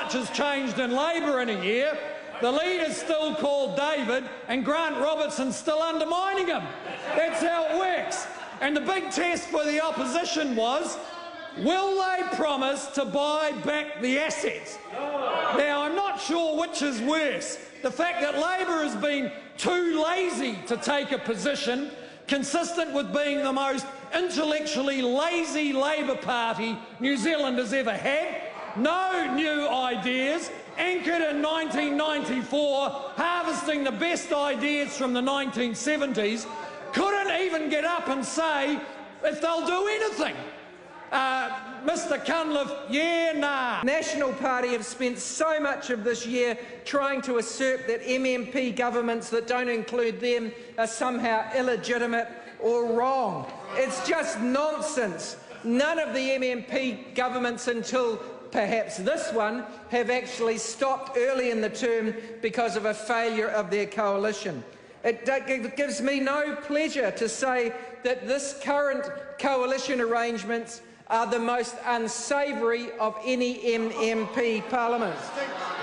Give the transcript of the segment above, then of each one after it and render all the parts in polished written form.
much has changed in Labor in a year. The leader's still called David, and Grant Robertson's still undermining him. That's how it works. And the big test for the opposition was, will they promise to buy back the assets? Now, I'm not sure which is worse. The fact that Labor has been too lazy to take a position consistent with being the most intellectually lazy Labor Party New Zealand has ever had. No new ideas, anchored in 1994, harvesting the best ideas from the 1970s, couldn't even get up and say if they'll do anything. Mr Cunliffe, yeah, nah. National Party have spent so much of this year trying to assert that MMP governments that don't include them are somehow illegitimate or wrong. It's just nonsense. None of the MMP governments until perhaps this one have actually stopped early in the term because of a failure of their coalition. It gives me no pleasure to say that this current coalition arrangements are the most unsavoury of any MMP parliaments.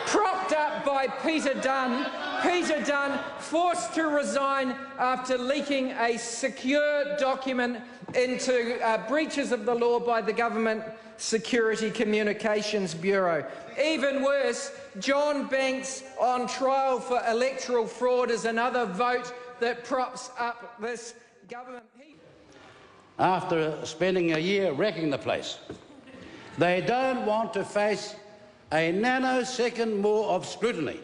Propped up by Peter Dunn forced to resign after leaking a secure document into breaches of the law by the Government Security Communications Bureau. Even worse, John Banks on trial for electoral fraud is another vote that props up this government. After spending a year wrecking the place, they don't want to face a nanosecond more of scrutiny.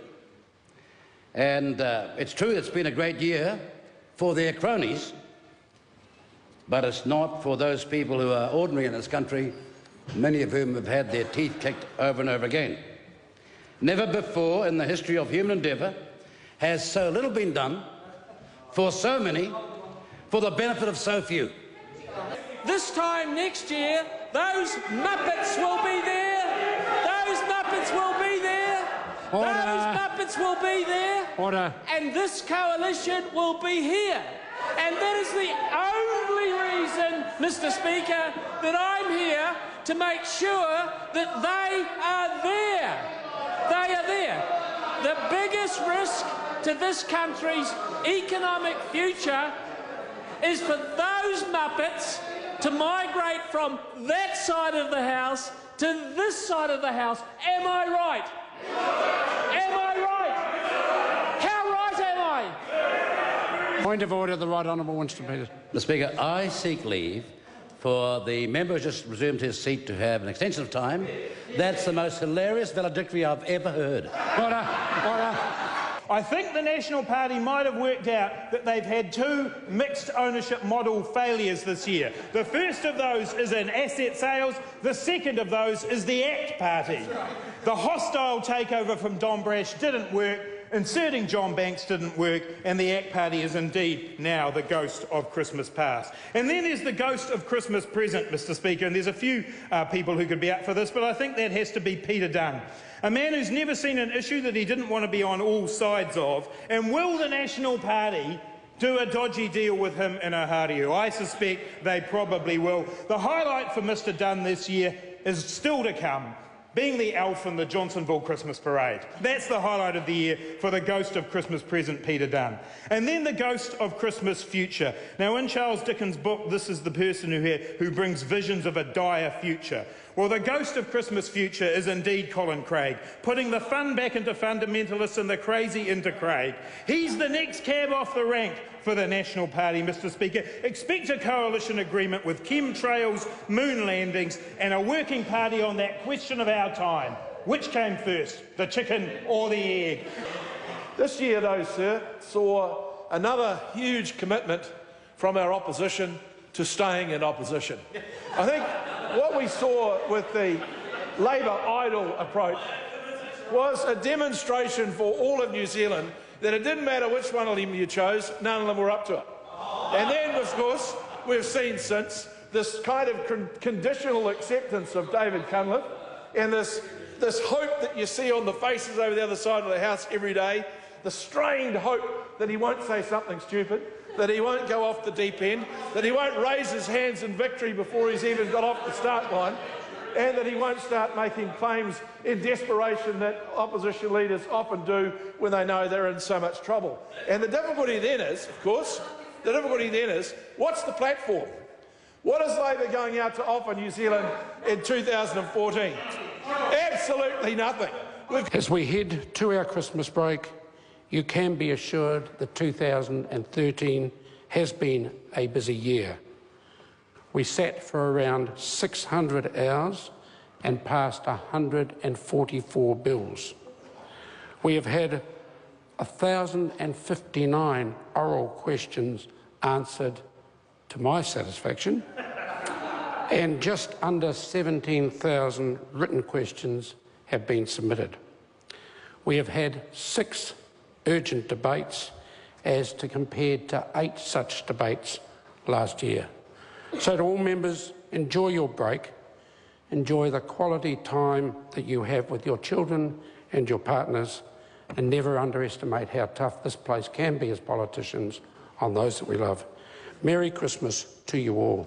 And it's true it's been a great year for their cronies, but it's not for those people who are ordinary in this country, many of whom have had their teeth kicked over and over again. Never before in the history of human endeavour has so little been done for so many for the benefit of so few. This time next year, those Muppets will be there. Those Muppets will be there. Order. Those Muppets will be there. Order. And this coalition will be here. And that is the only reason, Mr. Speaker, that I'm here to make sure that they are there. They are there. The biggest risk to this country's economic future is for those Muppets to migrate from that side of the House to this side of the House. Am I right? Am I right? How right am I? Point of order, the Right Honourable Winston Peters. Mr. Speaker, I seek leave for the member who just resumed his seat to have an extension of time. That's the most hilarious valedictory I've ever heard. Order. Order. I think the National Party might have worked out that they've had two mixed ownership model failures this year. The first of those is in asset sales. The second of those is the ACT Party. The hostile takeover from Don Brash didn't work. Inserting John Banks didn't work, and the ACT Party is indeed now the ghost of Christmas past. And then there's the ghost of Christmas present, Mr. Speaker, and there's a few people who could be up for this, but I think that has to be Peter Dunn. A man who's never seen an issue that he didn't want to be on all sides of. And will the National Party do a dodgy deal with him in Ohario? I suspect they probably will. The highlight for Mr. Dunn this year is still to come, being the elf in the Johnsonville Christmas Parade. That's the highlight of the year for the ghost of Christmas present, Peter Dunn. And then the ghost of Christmas future. Now, in Charles Dickens' book, this is the person who brings visions of a dire future. Well, the ghost of Christmas future is indeed Colin Craig, putting the fun back into fundamentalists and the crazy into Craig. He's the next cab off the rank for the National Party, Mr. Speaker. Expect a coalition agreement with chemtrails, moon landings and a working party on that question of our time. Which came first, the chicken or the egg? This year, though, sir, saw another huge commitment from our opposition to staying in opposition. I think what we saw with the Labor idle approach was a demonstration for all of New Zealand that it didn't matter which one of them you chose, none of them were up to it. And then, of course, we've seen since this kind of conditional acceptance of David Cunliffe and this hope that you see on the faces over the other side of the House every day, the strained hope that he won't say something stupid, that he won't go off the deep end, that he won't raise his hands in victory before he's even got off the start line. and that he won't start making claims in desperation that opposition leaders often do when they know they're in so much trouble. And the difficulty then is, of course, what's the platform? What is Labor going out to offer New Zealand in 2014? Absolutely nothing. As we head to our Christmas break, you can be assured that 2013 has been a busy year. We sat for around 600 hours and passed 144 bills. We have had 1,059 oral questions answered to my satisfaction, and just under 17,000 written questions have been submitted. We have had 6 urgent debates as to compared to 8 such debates last year. So to all members, enjoy your break, enjoy the quality time that you have with your children and your partners, and never underestimate how tough this place can be as politicians on those that we love. Merry Christmas to you all.